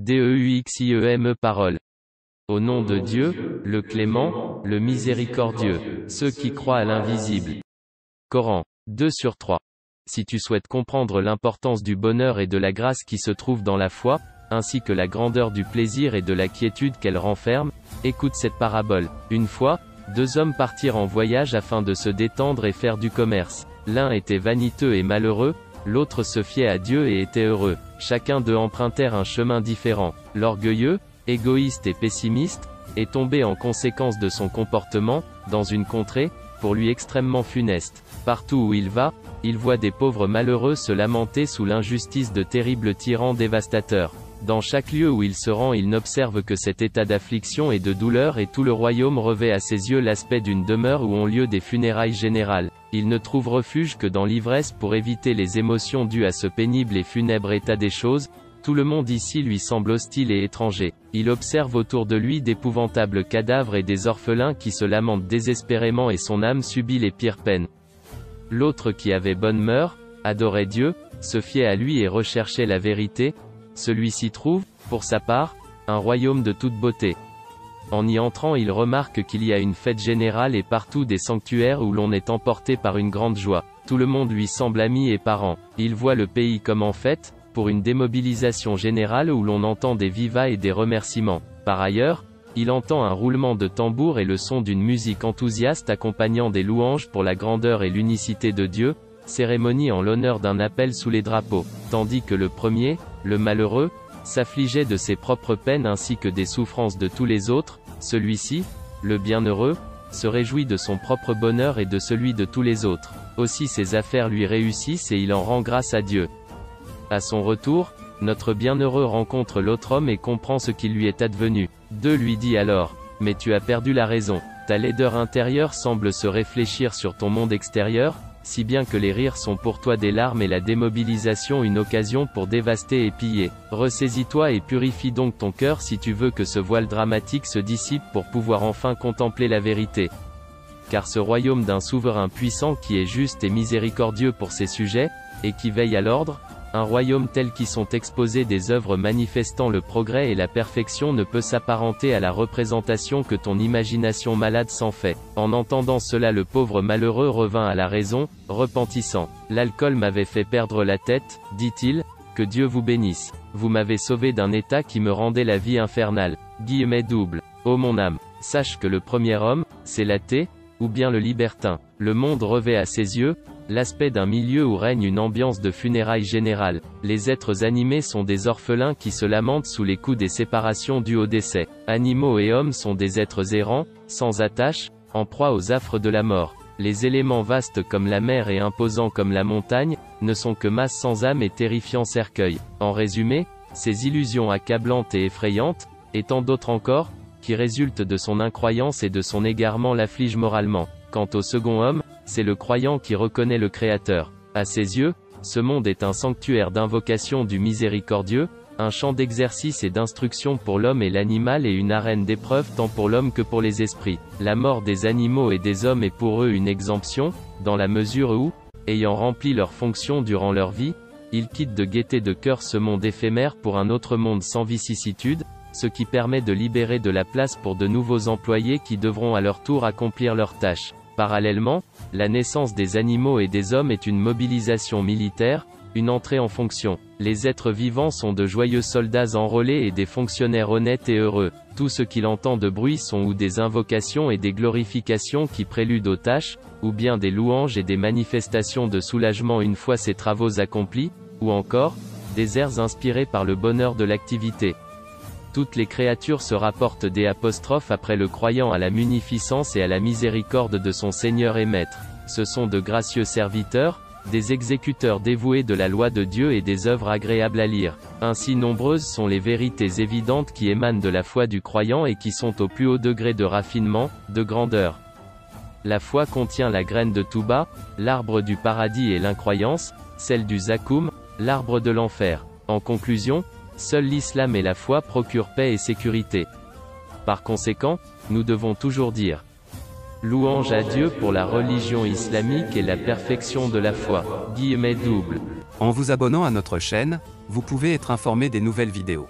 Deux Parole. Au nom de Dieu, le clément, le miséricordieux, ceux qui croient à l'invisible. Coran. 2/3. Si tu souhaites comprendre l'importance du bonheur et de la grâce qui se trouvent dans la foi, ainsi que la grandeur du plaisir et de la quiétude qu'elle renferme, écoute cette parabole. Une fois, deux hommes partirent en voyage afin de se détendre et faire du commerce. L'un était vaniteux et malheureux, l'autre se fiait à Dieu et était heureux. Chacun d'eux empruntèrent un chemin différent. L'orgueilleux, égoïste et pessimiste, est tombé en conséquence de son comportement, dans une contrée, pour lui extrêmement funeste. Partout où il va, il voit des pauvres malheureux se lamenter sous l'injustice de terribles tyrans dévastateurs. Dans chaque lieu où il se rend, il n'observe que cet état d'affliction et de douleur, et tout le royaume revêt à ses yeux l'aspect d'une demeure où ont lieu des funérailles générales. Il ne trouve refuge que dans l'ivresse pour éviter les émotions dues à ce pénible et funèbre état des choses. Tout le monde ici lui semble hostile et étranger. Il observe autour de lui d'épouvantables cadavres et des orphelins qui se lamentent désespérément, et son âme subit les pires peines. L'autre, qui avait bonne mœur, adorait Dieu, se fiait à lui et recherchait la vérité. Celui-ci trouve, pour sa part, un royaume de toute beauté. En y entrant, il remarque qu'il y a une fête générale et partout des sanctuaires où l'on est emporté par une grande joie. Tout le monde lui semble ami et parent. Il voit le pays comme en fête, pour une démobilisation générale où l'on entend des vivas et des remerciements. Par ailleurs, il entend un roulement de tambour et le son d'une musique enthousiaste accompagnant des louanges pour la grandeur et l'unicité de Dieu, cérémonie en l'honneur d'un appel sous les drapeaux. Tandis que le premier, le malheureux, s'affligeait de ses propres peines ainsi que des souffrances de tous les autres, celui-ci, le bienheureux, se réjouit de son propre bonheur et de celui de tous les autres. Aussi ses affaires lui réussissent et il en rend grâce à Dieu. À son retour, notre bienheureux rencontre l'autre homme et comprend ce qui lui est advenu. Deux lui dit alors: « Mais tu as perdu la raison. Ta laideur intérieure semble se réfléchir sur ton monde extérieur, si bien que les rires sont pour toi des larmes et la démobilisation une occasion pour dévaster et piller. Ressaisis-toi et purifie donc ton cœur si tu veux que ce voile dramatique se dissipe pour pouvoir enfin contempler la vérité. Car ce royaume d'un souverain puissant qui est juste et miséricordieux pour ses sujets, et qui veille à l'ordre, un royaume tel qu'y sont exposées des œuvres manifestant le progrès et la perfection ne peut s'apparenter à la représentation que ton imagination malade s'en fait. » En entendant cela, le pauvre malheureux revint à la raison, repentissant. « L'alcool m'avait fait perdre la tête, dit-il, que Dieu vous bénisse. Vous m'avez sauvé d'un état qui me rendait la vie infernale. » Double. Ô mon âme, sache que le premier homme, c'est l'athée, ou bien le libertin. Le monde revêt à ses yeux l'aspect d'un milieu où règne une ambiance de funérailles générales. Les êtres animés sont des orphelins qui se lamentent sous les coups des séparations dues au décès. Animaux et hommes sont des êtres errants, sans attache, en proie aux affres de la mort. Les éléments vastes comme la mer et imposants comme la montagne, ne sont que masse sans âme et terrifiants cercueils. En résumé, ces illusions accablantes et effrayantes, et tant d'autres encore, qui résultent de son incroyance et de son égarement l'affligent moralement. Quant au second homme, c'est le croyant qui reconnaît le Créateur. À ses yeux, ce monde est un sanctuaire d'invocation du miséricordieux, un champ d'exercice et d'instruction pour l'homme et l'animal et une arène d'épreuve tant pour l'homme que pour les esprits. La mort des animaux et des hommes est pour eux une exemption, dans la mesure où, ayant rempli leurs fonctions durant leur vie, ils quittent de gaieté de cœur ce monde éphémère pour un autre monde sans vicissitude, ce qui permet de libérer de la place pour de nouveaux employés qui devront à leur tour accomplir leurs tâches. Parallèlement, la naissance des animaux et des hommes est une mobilisation militaire, une entrée en fonction. Les êtres vivants sont de joyeux soldats enrôlés et des fonctionnaires honnêtes et heureux. Tout ce qu'il entend de bruit sont ou des invocations et des glorifications qui préludent aux tâches, ou bien des louanges et des manifestations de soulagement une fois ces travaux accomplis, ou encore, des airs inspirés par le bonheur de l'activité. Toutes les créatures se rapportent des apostrophes après le croyant à la munificence et à la miséricorde de son Seigneur et Maître. Ce sont de gracieux serviteurs, des exécuteurs dévoués de la loi de Dieu et des œuvres agréables à lire. Ainsi nombreuses sont les vérités évidentes qui émanent de la foi du croyant et qui sont au plus haut degré de raffinement, de grandeur. La foi contient la graine de Touba, l'arbre du paradis et l'incroyance, celle du Zakoum, l'arbre de l'enfer. En conclusion, seul l'islam et la foi procurent paix et sécurité. Par conséquent, nous devons toujours dire louange à Dieu pour la religion islamique et la perfection de la foi. _. En vous abonnant à notre chaîne, vous pouvez être informé des nouvelles vidéos.